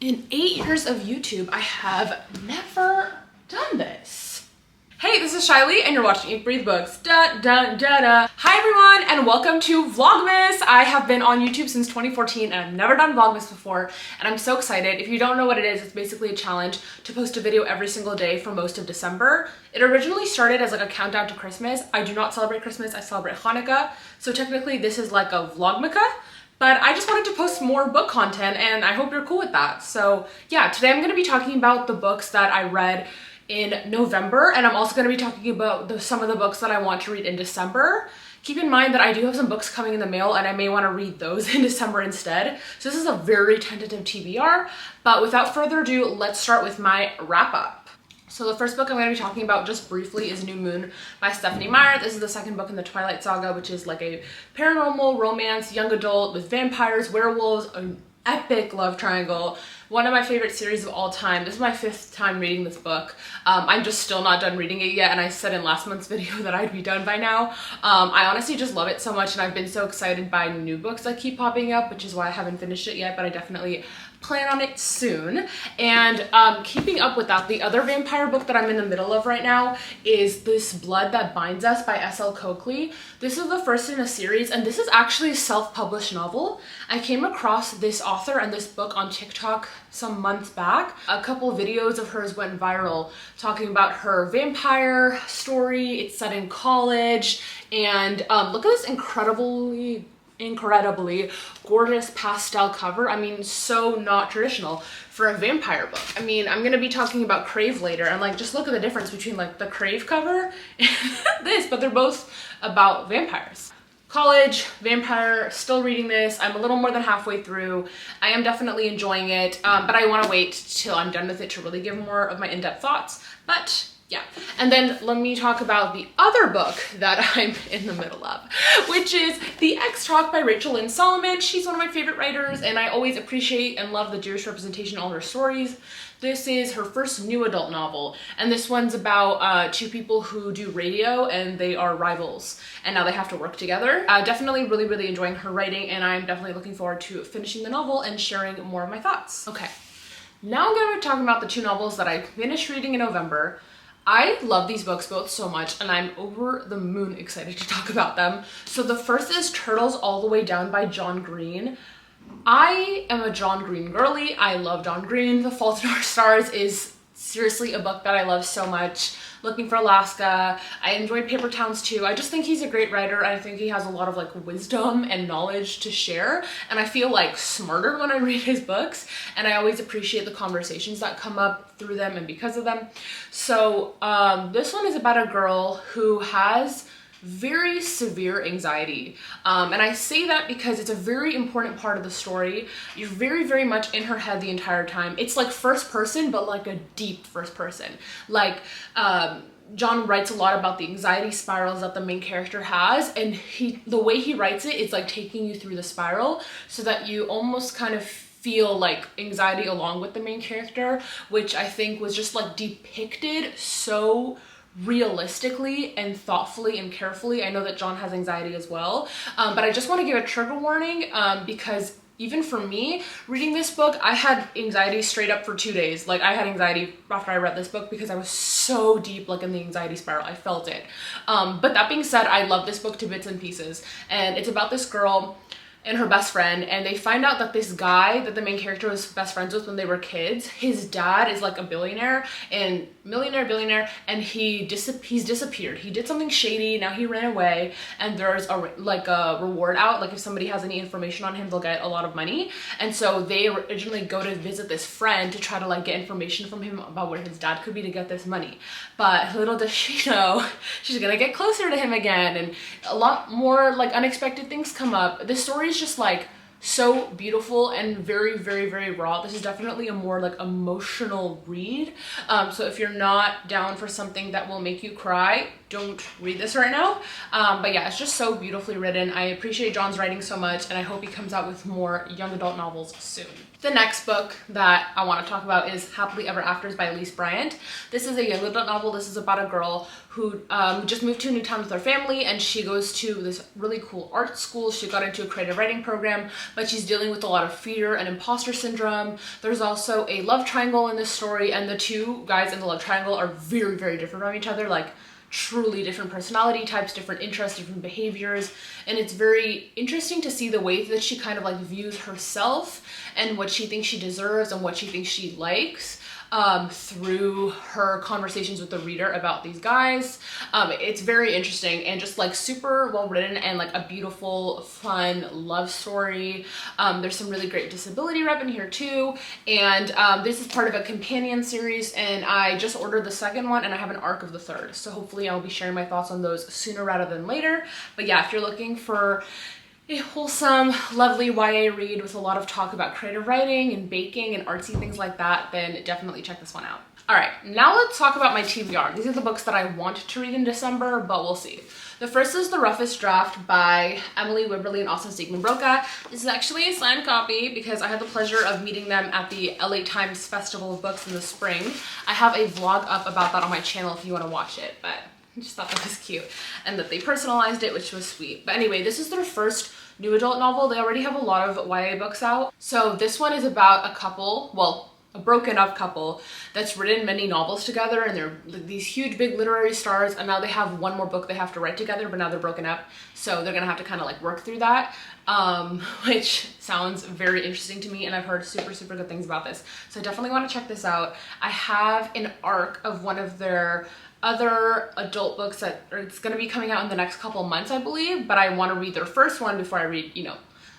In 8 years of YouTube, I have never done this. Hey, this is Shaily, and you're watching EatBreatheBooks. Hi everyone, and welcome to Vlogmas. I have been on YouTube since 2014, and I've never done Vlogmas before, and I'm so excited. If you don't know what it is, it's basically a challenge to post a video every single day for most of December. It originally started as like a countdown to Christmas. I do not celebrate Christmas, I celebrate Hanukkah, so technically this is like a Vlogmukkah. But I just wanted to post more book content, and I hope you're cool with that. So yeah, today I'm going to be talking about the books that I read in November, and I'm also going to be talking about some of the books that I want to read in December. Keep in mind that I do have some books coming in the mail, and I may want to read those in December instead. So this is a very tentative TBR, but without further ado, let's start with my wrap up. So the first book I'm going to be talking about just briefly is New Moon by Stephanie Meyer. This is the second book in the Twilight Saga, which is like a paranormal romance, young adult with vampires, werewolves, an epic love triangle. One of my favorite series of all time. This is my 5th time reading this book. I'm just still not done reading it yet, and I said in last month's video that I'd be done by now. I honestly just love it so much, and I've been so excited by new books that keep popping up, which is why I haven't finished it yet, but I definitely plan on it soon. And keeping up with that, the other vampire book that I'm in the middle of right now is This Blood That Binds Us by S.L. Coakley. This is the first in a series, and this is actually a self-published novel. I came across this author and this book on TikTok some months back. A couple of videos of hers went viral talking about her vampire story. It's set in college, and look at this incredibly gorgeous pastel cover. I mean, so not traditional for a vampire book. I mean, I'm gonna be talking about CRAVE later, and like, just look at the difference between like the CRAVE cover and this, but they're both about vampires. College, vampire, still reading this. I'm a little more than halfway through. I am definitely enjoying it, but I want to wait till I'm done with it to really give more of my in-depth thoughts. But yeah, and then let me talk about the other book that I'm in the middle of, which is The Ex-Talk by Rachel Lynn Solomon. She's one of my favorite writers, and I always appreciate and love the Jewish representation in all her stories. This is her first new adult novel, and this one's about two people who do radio, and they are rivals, and now they have to work together. Definitely really enjoying her writing, and I'm definitely looking forward to finishing the novel and sharing more of my thoughts. Okay, now I'm going to be talking about the 2 novels that I finished reading in November. I love these books both so much, and I'm over the moon excited to talk about them. So the first is Turtles All the Way Down by John Green. I am a John Green girly. I love John Green. The Fault in Our Stars is seriously a book that I love so much. Looking for Alaska. I enjoyed Paper Towns too. I just think he's a great writer. I think he has a lot of like wisdom and knowledge to share, and I feel like smarter when I read his books, and I always appreciate the conversations that come up through them and because of them. So this one is about a girl who has very severe anxiety, and I say that because it's a very important part of the story. You're very much in her head the entire time. It's like first person, but like a deep first person. Like John writes a lot about the anxiety spirals that the main character has, and the way he writes it is like taking you through the spiral so that you almost kind of feel like anxiety along with the main character, which I think was just like depicted so realistically and thoughtfully and carefully. I know that John has anxiety as well, but I just want to give a trigger warning because even for me, reading this book, I had anxiety straight up for 2 days. Like, I had anxiety after I read this book because I was so deep like in the anxiety spiral. I felt it. But that being said, I love this book to bits and pieces, and it's about this girl and her best friend, and they find out that this guy that the main character was best friends with when they were kids, his dad is like a billionaire, and he's disappeared. He did something shady, now he ran away, and there's a reward out. Like, if somebody has any information on him, they'll get a lot of money. And so they originally go to visit this friend to try to like get information from him about where his dad could be to get this money. But little does she know, she's gonna get closer to him again, and a lot more like unexpected things come up. This story is just like so beautiful and very raw. This is definitely a more like emotional read. So if you're not down for something that will make you cry, don't read this right now. But yeah, it's just so beautifully written. I appreciate John's writing so much, and I hope he comes out with more young adult novels soon. The next book that I want to talk about is Happily Ever Afters by Elise Bryant. This is a young adult novel. This is about a girl who just moved to a new town with her family, and she goes to this really cool art school. She got into a creative writing program, but she's dealing with a lot of fear and imposter syndrome. There's also a love triangle in this story, and the two guys in the love triangle are very, very different from each other. Like, truly different personality types, different interests, different behaviors, and it's very interesting to see the way that she kind of like views herself and what she thinks she deserves and what she thinks she likes through her conversations with the reader about these guys. It's very interesting and just like super well written and like a beautiful, fun love story. There's some really great disability rep in here too, and this is part of a companion series, and I just ordered the second one and I have an arc of the third, so hopefully I'll be sharing my thoughts on those sooner rather than later. But yeah, if you're looking for a wholesome, lovely YA read with a lot of talk about creative writing and baking and artsy things like that, then definitely check this one out. All right, now let's talk about my TBR. These are the books that I want to read in December, but we'll see. The first is The Roughest Draft by Emily Wibberley and Austin Stegman-Broka. This is actually a signed copy because I had the pleasure of meeting them at the LA Times Festival of Books in the spring. I have a vlog up about that on my channel if you want to watch it, but I just thought that was cute and that they personalized it, which was sweet. But anyway, this is their first new adult novel. They already have a lot of YA books out. So this one is about a couple, well, a broken up couple that's written many novels together, and they're these huge big literary stars, and now they have one more book they have to write together, but now they're broken up. So they're gonna have to kind of like work through that, which sounds very interesting to me, and I've heard super, super good things about this. So I definitely want to check this out. I have an arc of one of their other adult books that it's going to be coming out in the next couple months, I believe, but I want to read their first one before I read, you know,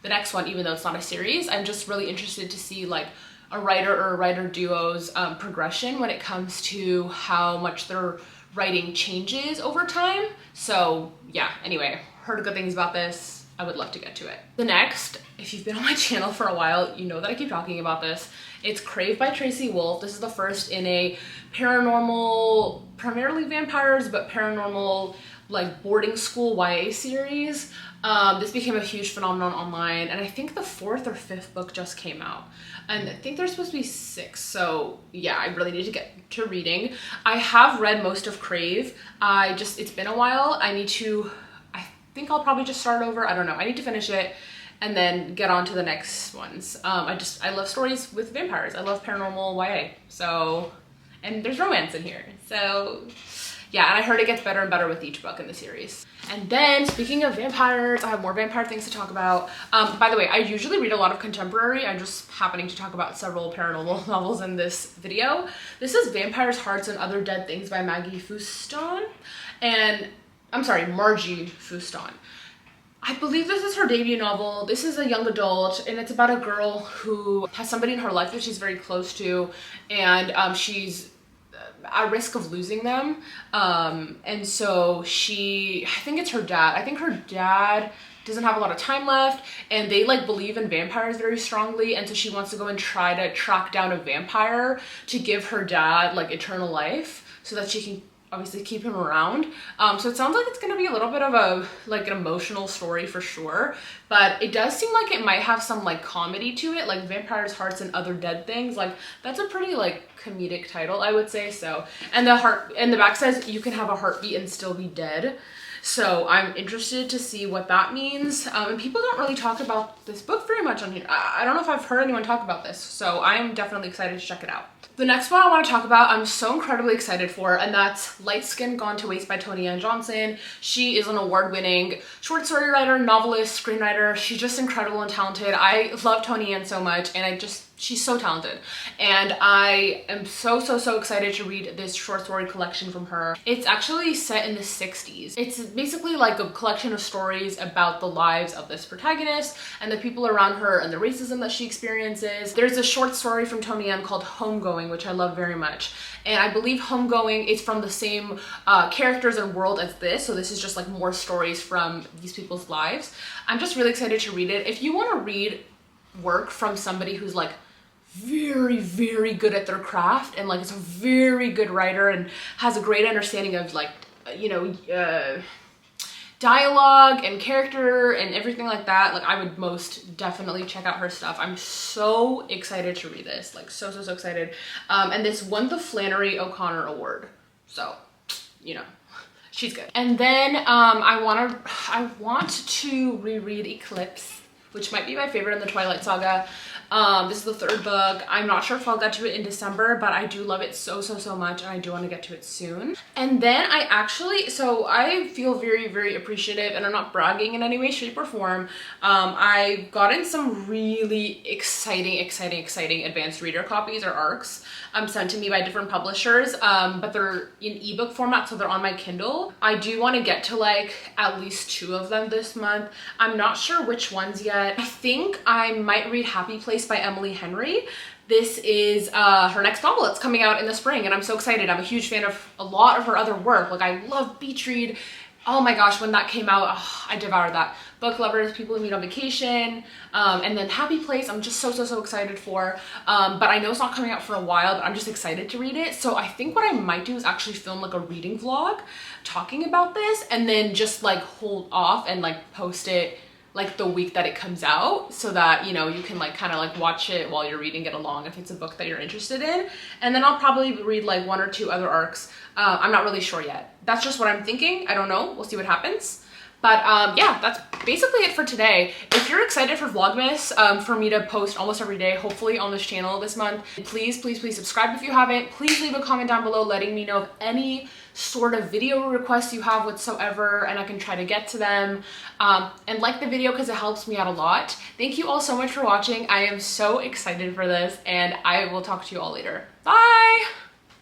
the next one, even though it's not a series. I'm just really interested to see like a writer or a writer duo's progression when it comes to how much their writing changes over time. So yeah, anyway, heard good things about this. I would love to get to it. The next, if you've been on my channel for a while, you know that I keep talking about this. It's CRAVE by Tracy Wolff. This is the first in a paranormal, primarily vampires, but paranormal like boarding school YA series. This became a huge phenomenon online, and I think the 4th or 5th book just came out. And I think there's supposed to be 6, so yeah, I really need to get to reading. I have read most of CRAVE. It's been a while. I think I'll probably just start over. I don't know. I need to finish it and then get on to the next ones. I love stories with vampires. I love paranormal YA. So, and there's romance in here. So yeah, and I heard it gets better and better with each book in the series. And then speaking of vampires, I have more vampire things to talk about. By the way, I usually read a lot of contemporary. I'm just happening to talk about several paranormal novels in this video. This is Vampires, Hearts, and Other Dead Things by Margie Fuston. I believe this is her debut novel. This is a young adult, and it's about a girl who has somebody in her life that she's very close to, and she's at risk of losing them. And so I think it's her dad. I think her dad doesn't have a lot of time left, and they like believe in vampires very strongly, and so she wants to go and try to track down a vampire to give her dad like eternal life so that she can obviously keep him around. So it sounds like it's gonna be a little bit of a like an emotional story for sure, but it does seem like it might have some like comedy to it, like Vampires, Hearts, and Other Dead Things. Like that's a pretty like comedic title, I would say. So, and the back says you can have a heartbeat and still be dead. So I'm interested to see what that means. And people don't really talk about this book very much on here. I don't know if I've heard anyone talk about this, so I am definitely excited to check it out. The next one I want to talk about, I'm so incredibly excited for, and that's Light Skin Gone to Waste by Toni Ann Johnson. She is an award-winning short story writer, novelist, screenwriter. She's just incredible and talented. I love Toni Ann so much, and she's so talented. And I am so excited to read this short story collection from her. It's actually set in the 60s. It's basically like a collection of stories about the lives of this protagonist and the people around her and the racism that she experiences. There's a short story from Toni Ann called Homegoing, which I love very much. And I believe Homegoing is from the same characters and world as this. So this is just like more stories from these people's lives. I'm just really excited to read it. If you want to read work from somebody who's like very good at their craft and like is a very good writer and has a great understanding of like you know, dialogue and character and everything like that, like I would most definitely check out her stuff. I'm so excited to read this, like so excited. And this won the Flannery O'Connor Award, so you know, she's good. And then I want to reread Eclipse, which might be my favorite in the Twilight Saga. This is the third book. I'm not sure if I'll get to it in December, but I do love it so much, and I do want to get to it soon. And then I feel very appreciative, and I'm not bragging in any way, shape, or form. I got in some really exciting advanced reader copies or ARCs sent to me by different publishers, but they're in ebook format, so they're on my Kindle. I do want to get to like at least 2 of them this month. I'm not sure which ones yet. I think I might read Happy Place by Emily Henry. This is her next novel. It's coming out in the spring, and I'm so excited. I'm a huge fan of a lot of her other work. Like, I love Beach Read. Oh my gosh, when that came out, I devoured that. Book Lovers, People Who Meet on Vacation, and then Happy Place, I'm just so excited for. But I know it's not coming out for a while, but I'm just excited to read it. So I think what I might do is actually film like a reading vlog talking about this, and then just like hold off and like post it like the week that it comes out, so that, you know, you can like kind of like watch it while you're reading it along if it's a book that you're interested in. And then I'll probably read like 1 or 2 other arcs. I'm not really sure yet. That's just what I'm thinking. I don't know. We'll see what happens. But yeah, that's basically it for today. If you're excited for Vlogmas, for me to post almost every day, hopefully on this channel this month, please subscribe if you haven't. Please leave a comment down below letting me know of any sort of video requests you have whatsoever, and I can try to get to them. And like the video because it helps me out a lot. Thank you all so much for watching. I am so excited for this, and I will talk to you all later. Bye!